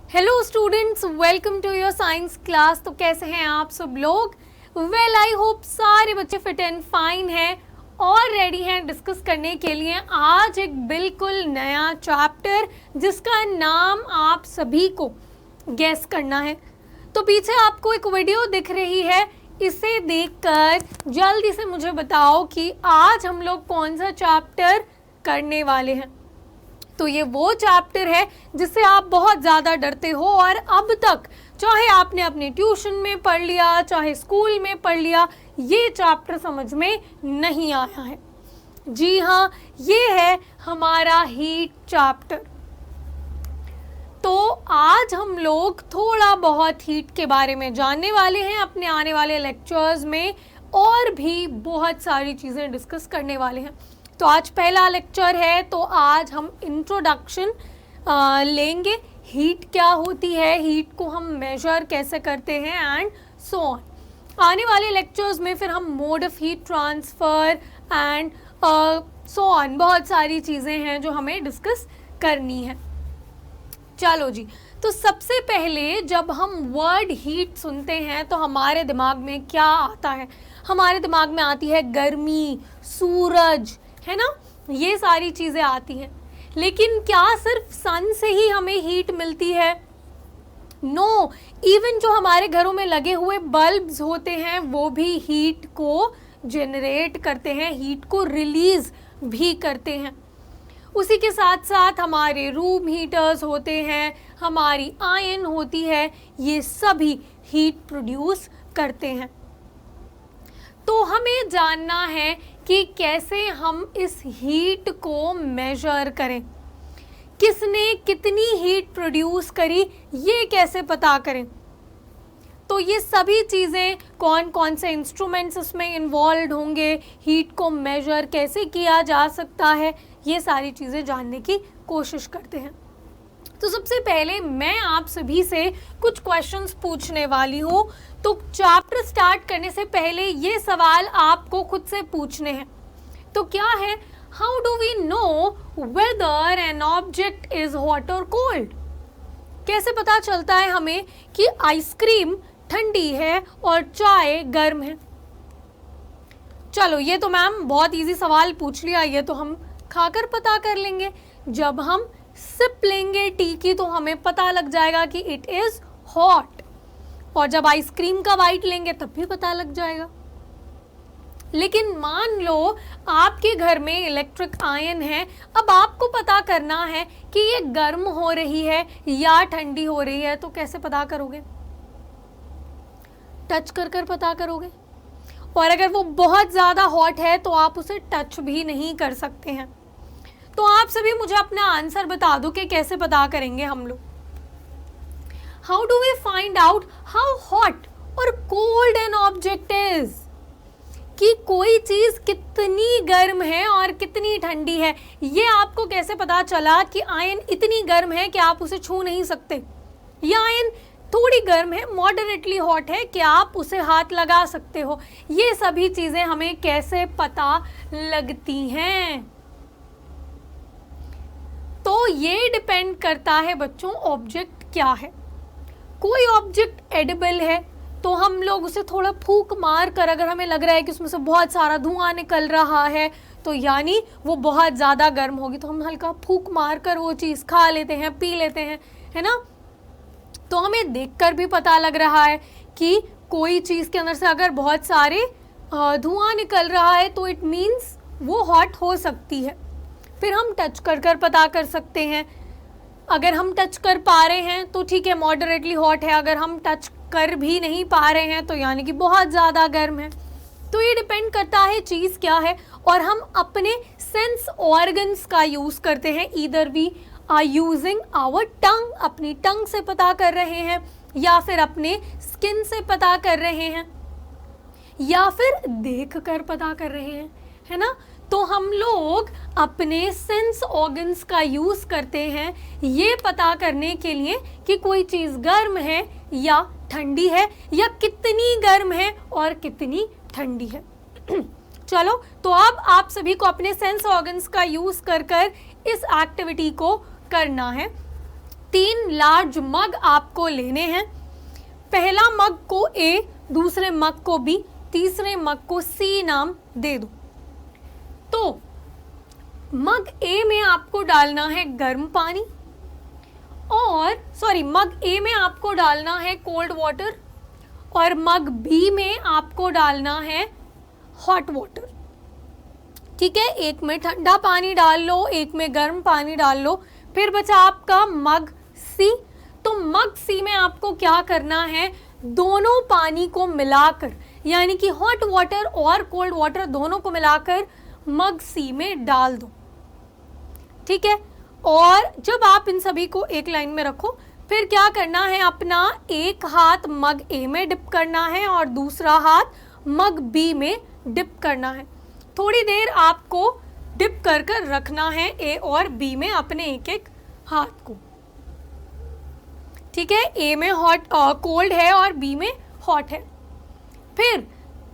Hello students, welcome to your science class. तो कैसे हैं आप सब लोग? वेल, आई होप सारे बच्चे फिट एंड फाइन हैं और रेडी हैं डिस्कस करने के लिए आज एक बिल्कुल नया चैप्टर जिसका नाम आप सभी को गेस करना है। तो पीछे आपको एक वीडियो दिख रही है, इसे देखकर जल्दी से मुझे बताओ कि आज हम लोग कौन सा चैप्टर करने वाले हैं। तो ये वो चैप्टर है जिससे आप बहुत ज़्यादा डरते हो और अब तक चाहे आपने अपने ट्यूशन में पढ़ लिया, चाहे स्कूल में पढ़ लिया, ये चैप्टर समझ में नहीं आया है। जी हाँ, ये है हमारा हीट चैप्टर। तो आज हम लोग थोड़ा बहुत हीट के बारे में जानने वाले हैं अपने आने वाले लेक्चर्स में, और भी बहुत सारी चीज़ें डिस्कस करने वाले हैं। तो आज पहला लेक्चर है, तो आज हम इंट्रोडक्शन लेंगे। हीट क्या होती है, हीट को हम मेजर कैसे करते हैं एंड सो ऑन। आने वाले लेक्चर्स में फिर हम mode of heat transfer and so on, बहुत सारी चीज़ें हैं जो हमें डिस्कस करनी है। चलो जी, तो सबसे पहले जब हम वर्ड हीट सुनते हैं तो हमारे दिमाग में क्या आता है? हमारे दिमाग में आती है गर्मी, सूरज, है ना, ये सारी चीज़ें आती हैं। लेकिन क्या सिर्फ सन से ही हमें हीट मिलती है? नो, इवन जो हमारे घरों में लगे हुए बल्ब्स होते हैं वो भी हीट को जनरेट करते हैं, हीट को रिलीज भी करते हैं। उसी के साथ साथ हमारे रूम हीटर्स होते हैं, हमारी आयरन होती है, ये सभी हीट प्रोड्यूस करते हैं। तो हमें जानना है कि कैसे हम इस हीट को मेजर करें, किसने कितनी हीट प्रोड्यूस करी ये कैसे पता करें। तो ये सभी चीज़ें, कौन कौन से इंस्ट्रूमेंट्स इसमें इन्वॉल्व होंगे, हीट को मेजर कैसे किया जा सकता है, ये सारी चीज़ें जानने की कोशिश करते हैं। तो सबसे पहले मैं आप सभी से कुछ क्वेश्चंस पूछने वाली हूँ। तो चैप्टर स्टार्ट करने से पहले ये सवाल आपको खुद से पूछने हैं। तो क्या है? How do we know whether an object is hot और कोल्ड? कैसे पता चलता है हमें कि आइसक्रीम ठंडी है और चाय गर्म है? चलो, ये तो मैम बहुत इजी सवाल पूछ लिया, ये तो हम खाकर पता कर लेंगे। जब हम सिप लेंगे टी की तो हमें पता लग जाएगा कि इट इज हॉट, और जब आइसक्रीम का बाइट लेंगे तब भी पता लग जाएगा। लेकिन मान लो आपके घर में इलेक्ट्रिक आयरन है, अब आपको पता करना है कि ये गर्म हो रही है या ठंडी हो रही है, तो कैसे पता करोगे? टच कर कर पता करोगे, और अगर वो बहुत ज़्यादा हॉट है तो आप उसे टच भी नहीं कर सकते हैं। तो आप सभी मुझे अपना आंसर बता दो कि कैसे पता करेंगे हम लोग। How do we find out how hot और कोल्ड एन ऑब्जेक्ट इज? कि कोई चीज कितनी गर्म है और कितनी ठंडी है, ये आपको कैसे पता चला कि आयरन इतनी गर्म है कि आप उसे छू नहीं सकते, या आयरन थोड़ी गर्म है, मॉडरेटली हॉट है कि आप उसे हाथ लगा सकते हो? ये सभी चीजें हमें कैसे पता लगती हैं? तो ये डिपेंड करता है बच्चों, ऑब्जेक्ट क्या है। कोई ऑब्जेक्ट एडिबल है तो हम लोग उसे थोड़ा फूंक मार कर, अगर हमें लग रहा है कि उसमें से बहुत सारा धुआं निकल रहा है तो यानी वो बहुत ज़्यादा गर्म होगी, तो हम हल्का फूंक मार कर वो चीज़ खा लेते हैं, पी लेते हैं, है ना। तो हमें देखकर भी पता लग रहा है कि कोई चीज़ के अंदर से अगर बहुत सारे धुआं निकल रहा है तो इट मीन्स वो हॉट हो सकती है। फिर हम टच कर कर पता कर सकते हैं। अगर हम टच कर पा रहे हैं तो ठीक है, मॉडरेटली हॉट है, अगर हम टच कर भी नहीं पा रहे हैं तो यानी कि बहुत ज़्यादा गर्म है। तो ये डिपेंड करता है चीज़ क्या है, और हम अपने सेंस ऑर्गन्स का यूज़ करते हैं। Either we are using our tongue, अपनी टंग से पता कर रहे हैं, या फिर अपने स्किन से पता कर रहे हैं, या फिर देख कर पता कर रहे हैं, है ना। तो हम लोग अपने सेंस ऑर्गन्स का यूज़ करते हैं ये पता करने के लिए कि कोई चीज़ गर्म है या ठंडी है, या कितनी गर्म है और कितनी ठंडी है। चलो, तो अब आप सभी को अपने सेंस ऑर्गन्स का यूज़ कर कर इस एक्टिविटी को करना है। 3 लार्ज मग आपको लेने हैं। पहला मग को ए, दूसरे मग को बी, तीसरे मग को सी नाम दे दो। तो मग ए में आपको डालना है गर्म पानी, और मग ए में आपको डालना है कोल्ड वाटर, और मग बी में आपको डालना है हॉट वाटर। ठीक है, एक में ठंडा पानी डाल लो, एक में गर्म पानी डाल लो। फिर बचा आपका मग सी। तो मग सी में आपको क्या करना है, दोनों पानी को मिलाकर, यानी कि हॉट वाटर और कोल्ड वाटर दोनों को मिलाकर मग सी में डाल दो। ठीक है, और जब आप इन सभी को एक लाइन में रखो, फिर क्या करना है, अपना एक हाथ मग ए में डिप करना है और दूसरा हाथ मग बी में डिप करना है। थोड़ी देर आपको डिप कर कर रखना है ए और बी में अपने एक एक हाथ को। ठीक है, ए में कोल्ड है और बी में हॉट है। फिर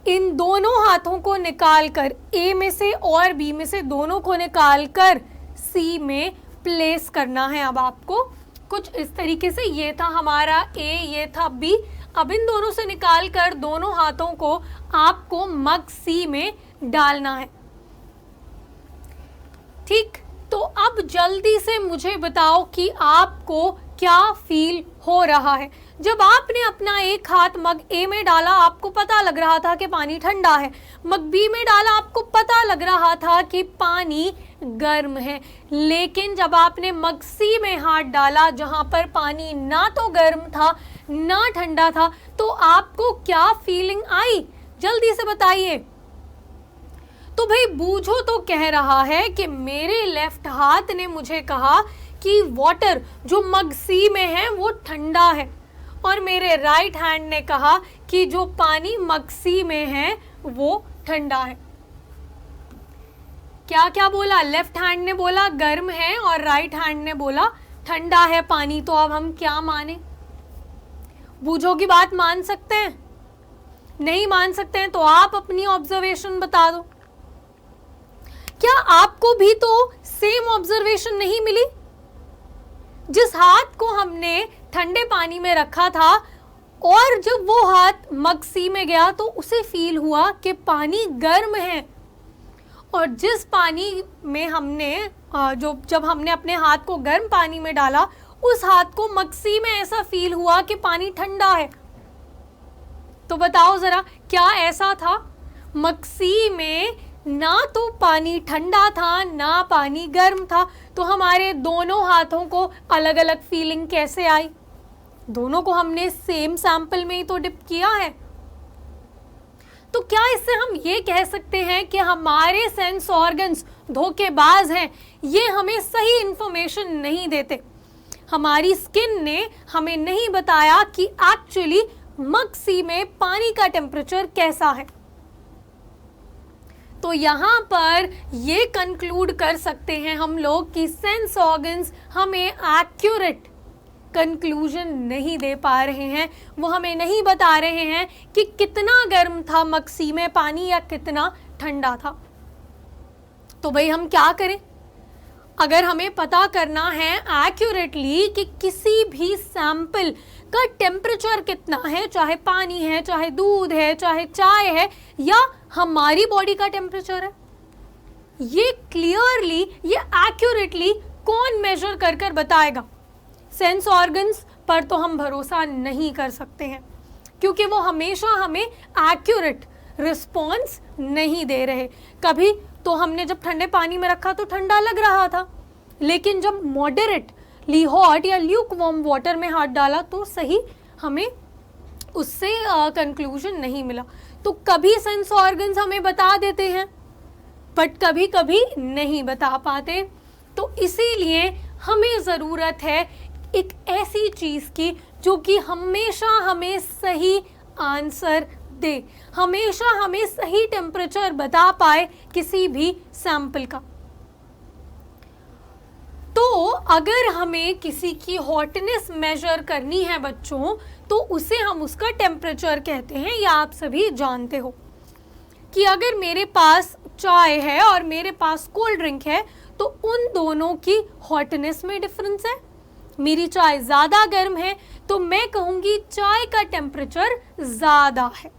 इन दोनों हाथों को निकाल कर, ए में से और बी में से दोनों को निकाल कर सी में प्लेस करना है। अब आपको कुछ इस तरीके से, ये था हमारा ए, ये था बी। अब इन दोनों से निकाल कर दोनों हाथों को आपको मग सी में डालना है। ठीक, तो अब जल्दी से मुझे बताओ कि आपको क्या फील हो रहा है। जब आपने अपना एक हाथ मग ए में डाला, आपको पता लग रहा था कि पानी ठंडा है। मग बी में डाला, आपको पता लग रहा था कि पानी गर्म है। लेकिन जब आपने मग सी में हाथ डाला, जहां पर पानी ना तो गर्म था ना ठंडा था, तो आपको क्या फीलिंग आई, जल्दी से बताइए। तो भाई बूझो तो कह रहा है कि मेरे लेफ्ट हाथ ने मुझे कहा कि वाटर जो मग सी में है वो ठंडा है, और मेरे राइट हैंड ने कहा कि जो पानी मग सी में है वो ठंडा है। क्या क्या बोला, लेफ्ट हैंड ने बोला गर्म है और राइट हैंड ने बोला ठंडा है पानी। तो अब हम क्या माने, बूझो की बात मान सकते हैं? नहीं मान सकते हैं तो आप अपनी ऑब्जर्वेशन बता दो। क्या आपको भी तो सेम ऑब्जर्वेशन नहीं मिली? जिस हाथ को हमने ठंडे पानी में रखा था और जब वो हाथ मग सी में गया तो उसे फील हुआ कि पानी गर्म है, और जिस पानी में हमने जब हमने अपने हाथ को गर्म पानी में डाला, उस हाथ को मग सी में ऐसा फील हुआ कि पानी ठंडा है। तो बताओ जरा, क्या ऐसा था? मग सी में ना तो पानी ठंडा था ना पानी गर्म था, तो हमारे दोनों हाथों को अलग अलग फीलिंग कैसे आई? दोनों को हमने सेम सैंपल में ही तो डिप किया है। तो क्या इससे हम ये कह सकते हैं कि हमारे सेंस ऑर्गन्स धोखेबाज हैं, ये हमें सही इंफॉर्मेशन नहीं देते? हमारी स्किन ने हमें नहीं बताया कि एक्चुअली मग सी में पानी का टेम्परेचर कैसा है। तो यहाँ पर ये कंक्लूड कर सकते हैं हम लोग कि सेंस ऑर्गन्स हमें एक्यूरेट कंक्लूजन नहीं दे पा रहे हैं। वो हमें नहीं बता रहे हैं कि कितना गर्म था मग सी में पानी या कितना ठंडा था। तो भाई हम क्या करें? अगर हमें पता करना है एक्यूरेटली कि किसी भी सैंपल का टेम्परेचर कितना है, चाहे पानी है, चाहे दूध है, चाहे चाय है, या हमारी बॉडी का टेम्परेचर है, ये क्लियरली, ये एक्यूरेटली कौन मेजर कर कर बताएगा? सेंस ऑर्गन्स पर तो हम भरोसा नहीं कर सकते हैं, क्योंकि वो हमेशा हमें एक्यूरेट रिस्पॉन्स नहीं दे रहे। कभी तो हमने जब ठंडे पानी में रखा तो ठंडा लग रहा था, लेकिन जब मॉडरेटली हॉट या ल्यूक वार्म वाटर में हाथ डाला तो सही हमें उससे कंक्लूजन नहीं मिला। तो कभी सेंस ऑर्गन्स हमें बता देते हैं, बट कभी कभी नहीं बता पाते। तो इसीलिए हमें ज़रूरत है एक ऐसी चीज़ की जो कि हमेशा हमें सही आंसर दे, हमेशा हमें सही टेम्परेचर बता पाए किसी भी सैंपल का। तो अगर हमें किसी की हॉटनेस मेजर करनी है बच्चों, तो उसे हम उसका टेम्परेचर कहते हैं। या आप सभी जानते हो कि अगर मेरे पास चाय है और मेरे पास कोल्ड ड्रिंक है, तो उन दोनों की हॉटनेस में डिफरेंस है। मेरी चाय ज़्यादा गर्म है तो मैं कहूँगी चाय का टेम्परेचर ज़्यादा है।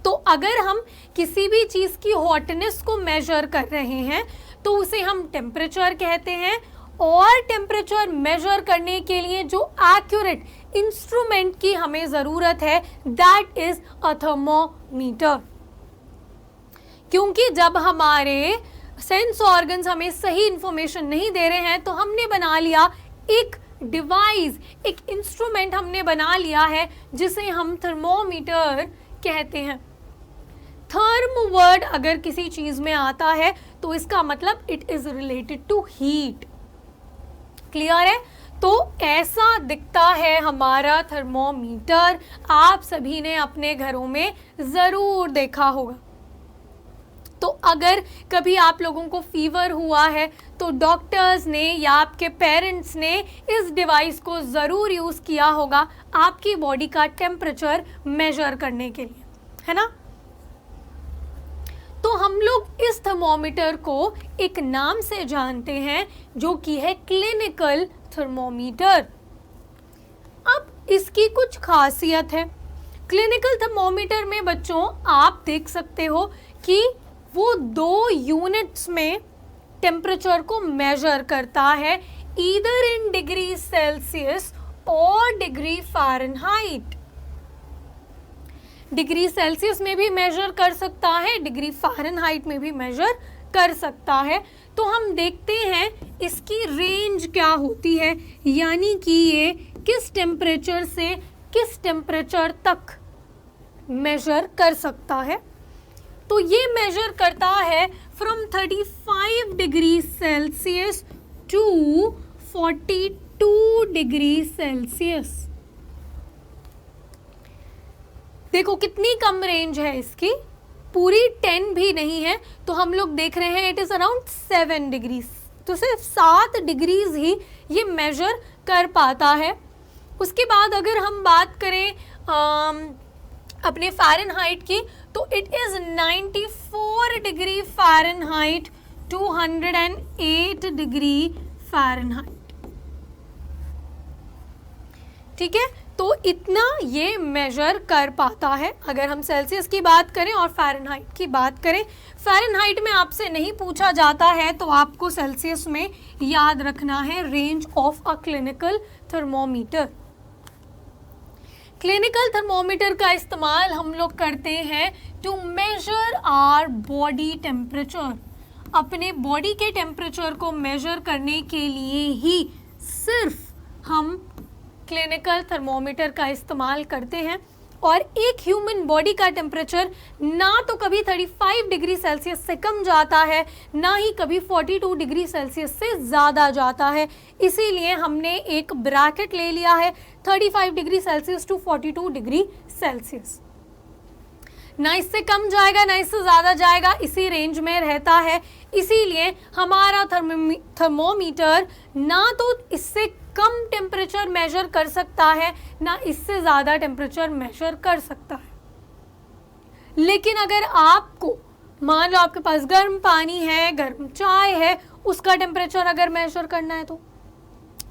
तो अगर हम किसी भी चीज़ की हॉटनेस को मेजर कर रहे हैं तो उसे हम टेम्परेचर कहते हैं। और टेम्परेचर मेजर करने के लिए जो एक्यूरेट इंस्ट्रूमेंट की हमें ज़रूरत है दैट इज़ अ थर्मोमीटर। क्योंकि जब हमारे सेंस ऑर्गन्स हमें सही इंफॉर्मेशन नहीं दे रहे हैं तो हमने बना लिया एक डिवाइस, एक इंस्ट्रूमेंट हमने बना लिया है जिसे हम थर्मोमीटर कहते हैं। थर्म वर्ड अगर किसी चीज में आता है तो इसका मतलब it is related to heat. Clear है? तो ऐसा दिखता है हमारा थर्मोमीटर। आप सभी ने अपने घरों में जरूर देखा होगा। तो अगर कभी आप लोगों को फीवर हुआ है तो डॉक्टर्स ने या आपके पेरेंट्स ने इस डिवाइस को ज़रूर यूज़ किया होगा आपकी बॉडी का टेम्परेचर मेजर करने के लिए, है ना? तो हम लोग इस थर्मोमीटर को एक नाम से जानते हैं जो कि है क्लिनिकल थर्मोमीटर। अब इसकी कुछ खासियत है। क्लिनिकल थर्मोमीटर में बच्चों आप देख सकते हो कि वो 2 यूनिट्स में टेम्परेचर को मेजर करता है, ईदर इन डिग्री सेल्सियस और डिग्री फ़ारेनहाइट। डिग्री सेल्सियस में भी मेजर कर सकता है, डिग्री फ़ारेनहाइट में भी मेजर कर सकता है। तो हम देखते हैं इसकी रेंज क्या होती है, यानी कि ये किस टेम्परेचर से किस टेम्परेचर तक मेजर कर सकता है। तो ये मेजर करता है from 35 degree Celsius to 42 degree Celsius. देखो कितनी कम रेंज है इसकी, पूरी 10 भी नहीं है। तो हम लोग देख रहे हैं इट इज अराउंड 7 डिग्रीज। तो सिर्फ 7 डिग्रीज ही ये मेजर कर पाता है। उसके बाद अगर हम बात करें अपने फ़ारेनहाइट की तो it is 94 degree Fahrenheit 208 degree Fahrenheit. ठीक है, तो इतना ये मेजर कर पाता है। अगर हम सेल्सियस की बात करें और फ़ारेनहाइट की बात करें, फ़ारेनहाइट में आपसे नहीं पूछा जाता है तो आपको सेल्सियस में याद रखना है range of a clinical thermometer. Clinical thermometer का इस्तेमाल हम लोग करते हैं to measure our body temperature. अपने बॉडी के टेम्परेचर को मेजर करने के लिए ही सिर्फ हम क्लिनिकल थर्मोमीटर का इस्तेमाल करते हैं। और एक ह्यूमन बॉडी का टेम्परेचर ना तो कभी 35 डिग्री सेल्सियस से कम जाता है, ना ही कभी 42 डिग्री सेल्सियस से ज़्यादा जाता है। इसीलिए हमने एक ब्रैकेट ले लिया है 35 degree Celsius to 42 degree Celsius. ना इससे कम जाएगा ना इससे ज़्यादा जाएगा, इसी रेंज में रहता है। इसीलिए हमारा थर्मोमीटर ना तो इससे कम टेम्परेचर मेजर कर सकता है ना इससे ज़्यादा टेम्परेचर मेजर कर सकता है। लेकिन अगर आपको मान लो आपके पास गर्म पानी है, गर्म चाय है, उसका टेम्परेचर अगर मेजर करना है तो,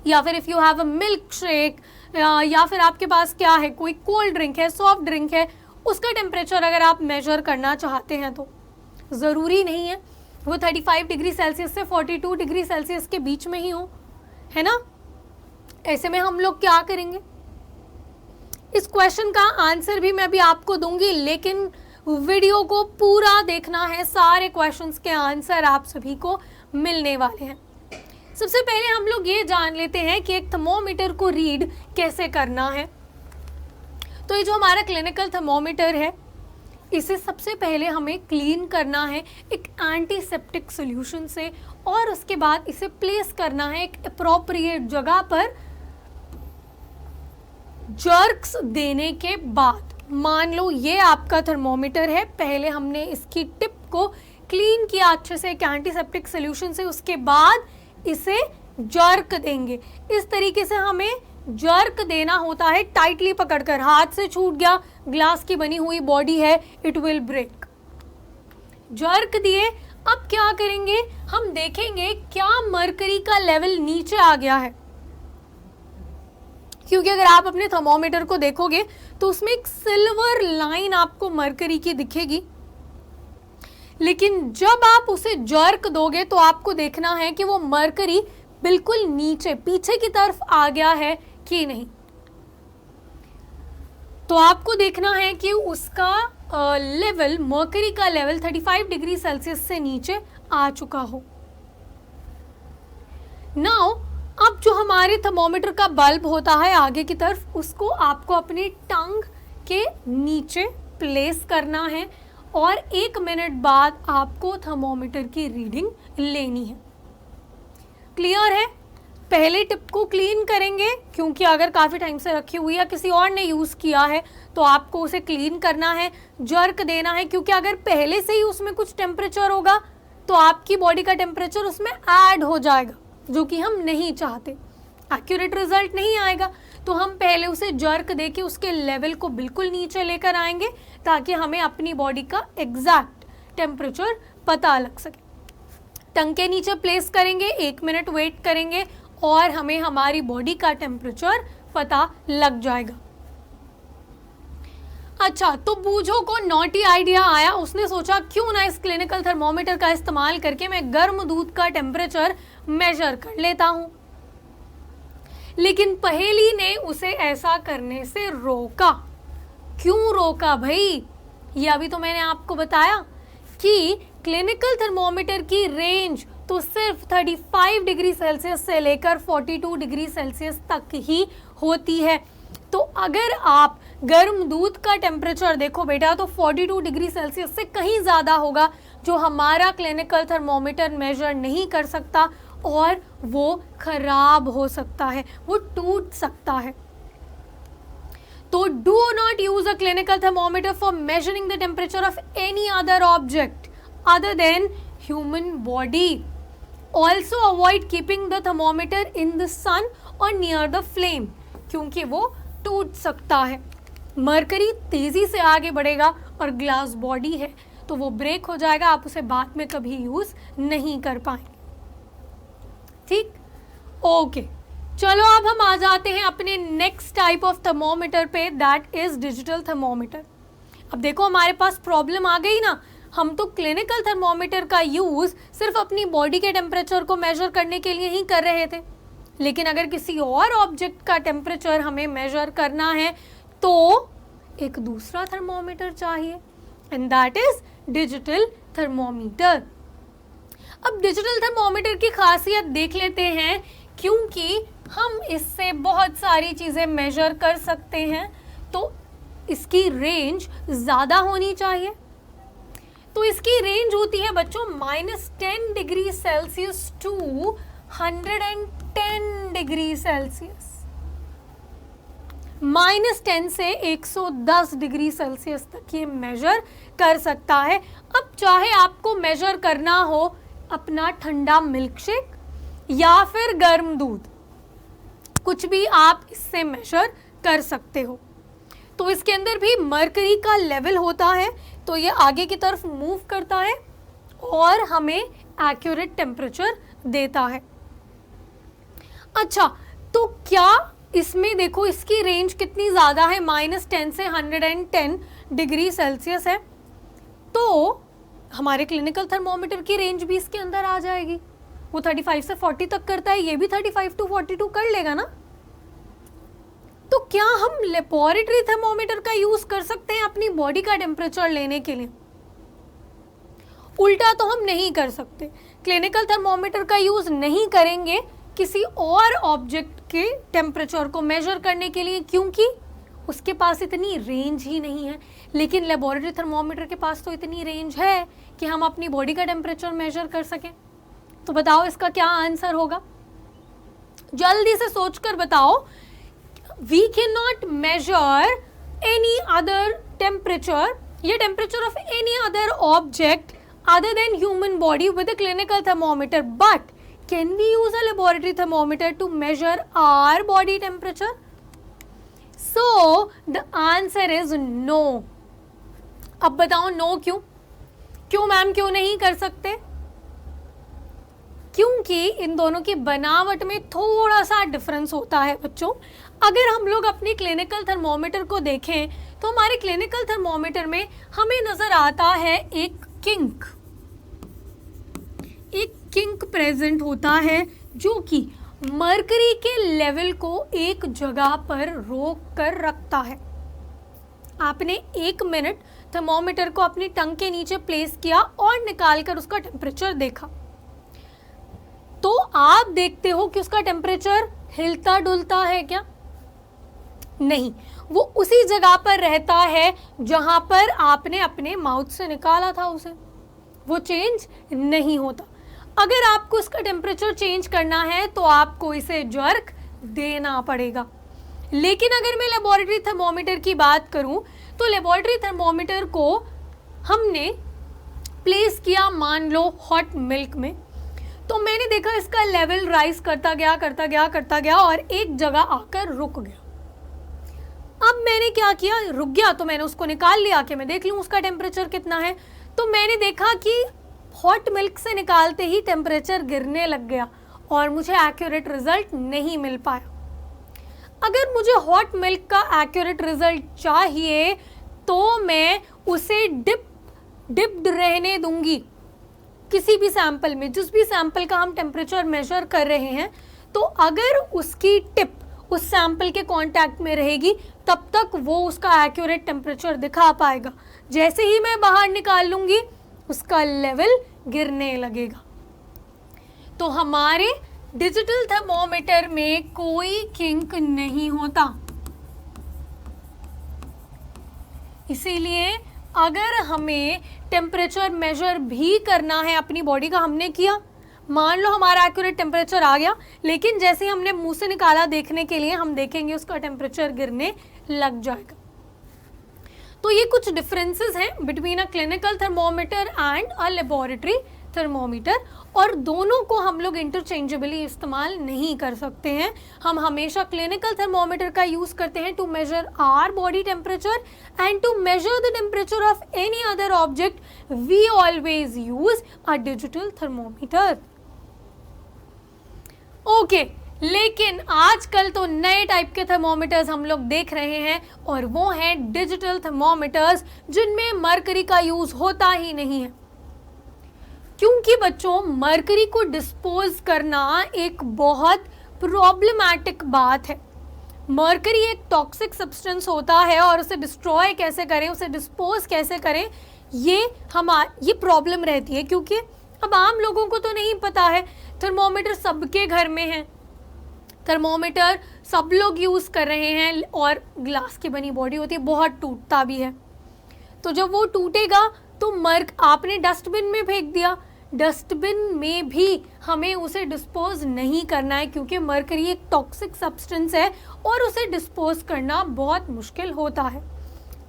या फिर if you have a milk shake, या फिर आपके पास क्या है कोई कोल्ड ड्रिंक है, सॉफ्ट ड्रिंक है, उसका टेम्परेचर अगर आप मेजर करना चाहते हैं तो ज़रूरी नहीं है वो 35 डिग्री सेल्सियस से 42 डिग्री सेल्सियस के बीच में ही हो, है ना? ऐसे में हम लोग क्या करेंगे? इस क्वेश्चन का आंसर भी मैं अभी आपको दूंगी, लेकिन वीडियो को पूरा देखना है, सारे क्वेश्चंस के आंसर आप सभी को मिलने वाले हैं। सबसे पहले हम लोग ये जान लेते हैं कि एक थर्मोमीटर को रीड कैसे करना है। तो ये जो हमारा क्लिनिकल थर्मोमीटर है, इसे सबसे पहले हमें क्लीन करना है एक एंटीसेप्टिक सॉल्यूशन से, और उसके बाद इसे प्लेस करना है एक अप्रोप्रिएट जगह पर। जर्क्स देने के बाद, मान लो ये आपका थर्मोमीटर है, पहले हमने इसकी टिप को क्लीन किया अच्छे से एक एंटीसेप्टिक सॉल्यूशन से, उसके बाद इसे जर्क देंगे। इस तरीके से हमें जर्क देना होता है, टाइटली पकड़कर। हाथ से छूट गया, ग्लास की बनी हुई बॉडी है, इट विल ब्रेक। जर्क दिए, अब क्या करेंगे? हम देखेंगे क्या मरकरी का लेवल नीचे आ गया है। क्योंकि अगर आप अपने थर्मोमीटर को देखोगे तो उसमें एक सिल्वर लाइन आपको मरकरी की दिखेगी, लेकिन जब आप उसे जर्क दोगे तो आपको देखना है कि वो मरकरी बिल्कुल नीचे पीछे की तरफ आ गया है कि नहीं। तो आपको देखना है कि उसका लेवल, मरकरी का लेवल 35 डिग्री सेल्सियस से नीचे आ चुका हो। नाउ अब जो हमारे थर्मोमीटर का बल्ब होता है आगे की तरफ, उसको आपको अपने टंग के नीचे प्लेस करना है और 1 मिनट बाद आपको थर्मोमीटर की रीडिंग लेनी है। क्लियर है? पहले टिप को क्लीन करेंगे, क्योंकि अगर काफ़ी टाइम से रखी हुई या किसी और ने यूज़ किया है तो आपको उसे क्लीन करना है, जर्क देना है, क्योंकि अगर पहले से ही उसमें कुछ टेम्परेचर होगा तो आपकी बॉडी का टेम्परेचर उसमें ऐड हो जाएगा, जो कि हम नहीं चाहते, एक्यूरेट रिजल्ट नहीं आएगा। तो हम पहले उसे जर्क देके उसके लेवल को बिल्कुल नीचे लेकर आएंगे ताकि हमें अपनी बॉडी का एग्जैक्ट टेम्परेचर पता लग सके। टंग के नीचे प्लेस करेंगे, 1 मिनट वेट करेंगे और हमें हमारी बॉडी का टेम्परेचर पता लग जाएगा। अच्छा, तो बूझो को नॉटी आइडिया आया, उसने सोचा क्यों ना इस क्लिनिकल थर्मोमीटर का इस्तेमाल करके मैं गर्म दूध का टेम्परेचर मेजर कर लेता हूं। लेकिन पहेली ने उसे ऐसा करने से रोका। क्यों रोका भाई? ये अभी तो मैंने आपको बताया कि क्लिनिकल थर्मोमीटर की रेंज तो सिर्फ 35 डिग्री सेल्सियस से लेकर 42 डिग्री सेल्सियस तक ही होती है। तो अगर आप गर्म दूध का टेम्परेचर देखो बेटा तो 42 डिग्री सेल्सियस से कहीं ज़्यादा होगा, जो हमारा क्लिनिकल थर्मोमीटर मेजर नहीं कर सकता और वो खराब हो सकता है, वो टूट सकता है। तो do not use a clinical thermometer for measuring the temperature of any other object other than human body. Also avoid keeping the thermometer in the sun or near the flame, क्योंकि वो टूट सकता है। मरकरी तेजी से आगे बढ़ेगा और ग्लास बॉडी है तो वो ब्रेक हो जाएगा, आप उसे बाद में कभी यूज नहीं कर पाएंगे। ठीक, ओके। चलो अब हम आ जाते हैं अपने नेक्स्ट टाइप ऑफ थर्मोमीटर पे, दैट इज डिजिटल थर्मोमीटर। अब देखो हमारे पास प्रॉब्लम आ गई ना, हम तो क्लिनिकल थर्मोमीटर का यूज सिर्फ अपनी बॉडी के टेम्परेचर को मेजर करने के लिए ही कर रहे थे, लेकिन अगर किसी और ऑब्जेक्ट का टेम्परेचर हमें मेजर करना है तो एक दूसरा थर्मोमीटर चाहिए, and that is digital thermometer. अब डिजिटल थर्मोमीटर की खासियत देख लेते हैं, क्योंकि हम इससे बहुत सारी चीज़ें मेजर कर सकते हैं, तो इसकी रेंज ज़्यादा होनी चाहिए। तो इसकी रेंज होती है बच्चों -10 degree Celsius to 110 degree Celsius. -10 से 110 डिग्री सेल्सियस तक ये मेजर कर सकता है। अब चाहे आपको मेजर करना हो अपना ठंडा मिल्कशेक या फिर गर्म दूध, कुछ भी आप इससे मेजर कर सकते हो। तो इसके अंदर भी मरकरी का लेवल होता है, तो ये आगे की तरफ मूव करता है और हमें एक्यूरेट टेम्परेचर देता है। अच्छा, तो क्या इसमें देखो इसकी रेंज कितनी ज़्यादा है, -10 से 110 डिग्री सेल्सियस है, तो हमारे क्लिनिकल थर्मोमीटर की रेंज भी इसके अंदर आ जाएगी। वो 35 से 40 तक करता है, ये भी 35 to 42 कर लेगा ना। तो क्या हम लेबोरेटरी थर्मोमीटर का यूज कर सकते हैं अपनी बॉडी का टेम्परेचर लेने के लिए? उल्टा तो हम नहीं कर सकते, क्लिनिकल थर्मोमीटर का यूज नहीं करेंगे किसी और ऑब्जेक्ट के टेम्परेचर को मेजर करने के लिए, क्योंकि उसके पास इतनी रेंज ही नहीं है। लेकिन लेबोरेटरी थर्मोमीटर के पास तो इतनी रेंज है कि हम अपनी बॉडी का टेम्परेचर मेजर कर सकें। तो बताओ इसका क्या आंसर होगा, जल्दी से सोचकर बताओ। We cannot measure any other temperature या temperature of any other object other than human body with a clinical thermometer, but can we use a laboratory thermometer to measure our body temperature? So the answer is no. अब बताओ no क्यों ma'am, क्यों नहीं कर सकते? क्योंकि इन दोनों की बनावट में थोड़ा सा डिफरेंस होता है बच्चों। अगर हम लोग अपनी क्लिनिकल थर्मोमीटर को देखें तो हमारे क्लिनिकल थर्मोमीटर में हमें नजर आता है एक किंक प्रेजेंट होता है जो कि मरकरी के लेवल को एक जगह पर रोक कर रखता है। आपने 1 मिनट थर्मोमीटर को अपनी टंग के नीचे प्लेस किया और निकालकर उसका टेम्परेचर देखा, तो आप देखते हो कि उसका टेम्परेचर हिलता डुलता है क्या? नहीं, वो उसी जगह पर रहता है जहां पर आपने अपने माउथ से निकाला था उसे, वो चेंज नहीं होता। अगर आपको उसका टेम्परेचर चेंज करना है तो आपको इसे जर्क देना पड़ेगा। लेकिन अगर मैं लेबोरेटरी थर्मोमीटर की बात करूं तो लेबोरेटरी थर्मोमीटर को हमने प्लेस किया मान लो हॉट मिल्क में, तो मैंने देखा इसका लेवल राइज करता गया और एक जगह आकर रुक गया। अब मैंने क्या किया, रुक गया तो मैंने उसको निकाल लिया कि मैं देख लूं उसका टेम्परेचर कितना है। तो मैंने देखा कि हॉट मिल्क से निकालते ही टेम्परेचर गिरने लग गया और मुझे एक्यूरेट रिजल्ट नहीं मिल पाया। अगर मुझे हॉट मिल्क का एक्यूरेट रिजल्ट चाहिए तो मैं उसे डिप्ड रहने दूंगी किसी भी सैंपल में, जिस भी सैंपल का हम टेम्परेचर मेजर कर रहे हैं, तो अगर उसकी टिप उस सैंपल के कांटेक्ट में रहेगी तब तक वो उसका एक्यूरेट टेम्परेचर दिखा पाएगा। जैसे ही मैं बाहर निकाल लूंगी उसका लेवल गिरने लगेगा। तो हमारे डिजिटल थर्मोमीटर में कोई किंक नहीं होता, इसीलिए अगर हमें टेम्परेचर मेजर भी करना है अपनी बॉडी का, हमने किया, मान लो हमारा एक्यूरेट टेम्परेचर आ गया, लेकिन जैसे ही हमने मुंह से निकाला देखने के लिए, हम देखेंगे उसका टेम्परेचर गिरने लग जाएगा। तो ये कुछ डिफरेंसेस हैं between a clinical thermometer and a laboratory thermometer, और दोनों को हम लोग इंटरचेंजेबली इस्तेमाल नहीं कर सकते हैं। हम हमेशा क्लिनिकल थर्मोमीटर का यूज करते हैं to measure our body temperature, and to measure the temperature of any other object we always use a digital thermometer. Okay, लेकिन आजकल तो नए टाइप के थर्मोमीटर्स हम लोग देख रहे हैं और वो हैं डिजिटल थर्मोमीटर्स, जिनमें मरकरी का यूज होता ही नहीं है। क्योंकि बच्चों, मरकरी को डिस्पोज करना एक बहुत प्रॉब्लमैटिक बात है। मरकरी एक टॉक्सिक सब्सटेंस होता है और उसे डिस्ट्रॉय कैसे करें, उसे डिस्पोज कैसे करें, ये प्रॉब्लम रहती है। क्योंकि अब आम लोगों को तो नहीं पता है, थर्मोमीटर सबके घर में है, थर्मोमीटर सब लोग यूज कर रहे हैं, और ग्लास की बनी बॉडी होती है, बहुत टूटता भी है। तो जब वो टूटेगा तो आपने डस्टबिन में फेंक दिया, डस्टबिन में भी हमें उसे डिस्पोज नहीं करना है, क्योंकि मरकरी एक टॉक्सिक सब्सटेंस है और उसे डिस्पोज करना बहुत मुश्किल होता है।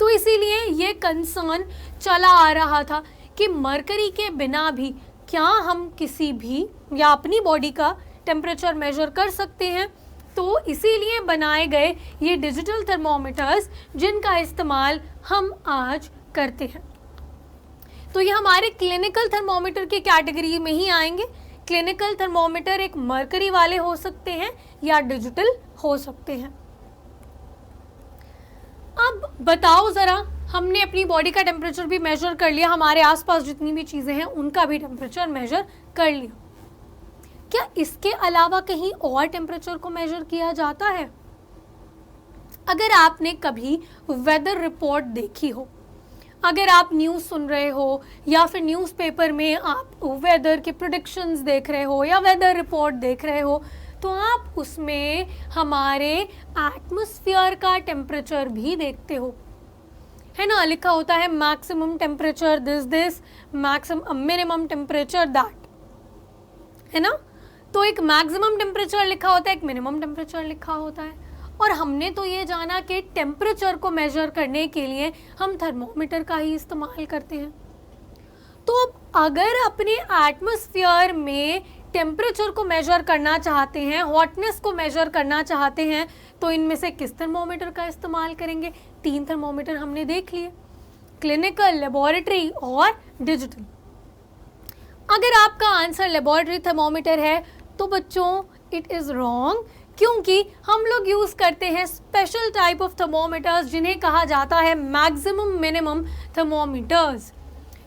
तो इसीलिए ये कंसर्न चला आ रहा था कि मरकरी के बिना भी क्या हम किसी भी या अपनी बॉडी का टेम्परेचर मेजर कर सकते हैं। तो इसीलिए बनाए गए ये डिजिटल थर्मोमीटर्स, जिनका इस्तेमाल हम आज करते हैं। तो ये हमारे क्लिनिकल थर्मोमीटर की कैटेगरी में ही आएंगे। क्लिनिकल थर्मोमीटर एक मरकरी वाले हो सकते हैं या डिजिटल हो सकते हैं। अब बताओ जरा, हमने अपनी बॉडी का टेम्परेचर भी मेजर कर लिया, हमारे आसपास जितनी भी चीजें हैं उनका भी टेम्परेचर मेजर कर लिया, क्या इसके अलावा कहीं और टेम्परेचर को मेजर किया जाता है? अगर आपने कभी वेदर रिपोर्ट देखी हो, अगर आप न्यूज़ सुन रहे हो या फिर न्यूज़पेपर में आप वेदर के प्रेडिक्शंस देख रहे हो या वेदर रिपोर्ट देख रहे हो, तो आप उसमें हमारे एटमॉस्फेयर का टेम्परेचर भी देखते हो, है ना। लिखा होता है maximum temperature this, maximum minimum temperature that, है ना। तो एक मैक्सिमम टेम्परेचर लिखा होता है, एक मिनिमम टेम्परेचर लिखा होता है। और हमने तो ये जाना कि टेम्परेचर को मेजर करने के लिए हम थर्मोमीटर का ही इस्तेमाल करते हैं। तो अब अगर अपने एटमॉस्फेयर में टेम्परेचर को मेजर करना चाहते हैं, हॉटनेस को मेजर करना चाहते हैं, तो इनमें से किस थर्मोमीटर का इस्तेमाल करेंगे? 3 थर्मोमीटर हमने देख लिए, क्लिनिकल, लेबोरेटरी और डिजिटल। अगर आपका आंसर लेबोरेटरी थर्मोमीटर है तो बच्चों इट इज़ रॉन्ग, क्योंकि हम लोग यूज़ करते हैं स्पेशल टाइप ऑफ थर्मोमीटर्स जिन्हें कहा जाता है मैक्सिमम मिनिमम थर्मोमीटर्स।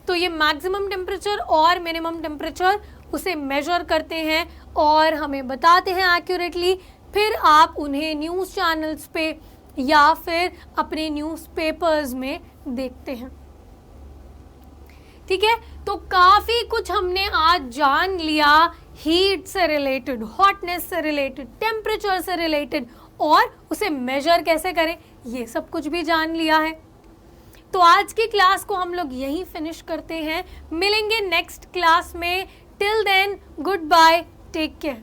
तो ये मैक्सिमम टेम्परेचर और मिनिमम टेम्परेचर उसे मेजर करते हैं और हमें बताते हैं एक्यूरेटली, फिर आप उन्हें न्यूज़ चैनल्स पे या फिर अपने न्यूज़पेपर्स में देखते हैं। ठीक है, तो काफ़ी कुछ हमने आज जान लिया हीट से रिलेटेड, हॉटनेस से रिलेटेड, टेम्परेचर से रिलेटेड, और उसे मेजर कैसे करें ये सब कुछ भी जान लिया है। तो आज की क्लास को हम लोग यहीं फिनिश करते हैं, मिलेंगे नेक्स्ट क्लास में। Till then goodbye, take care.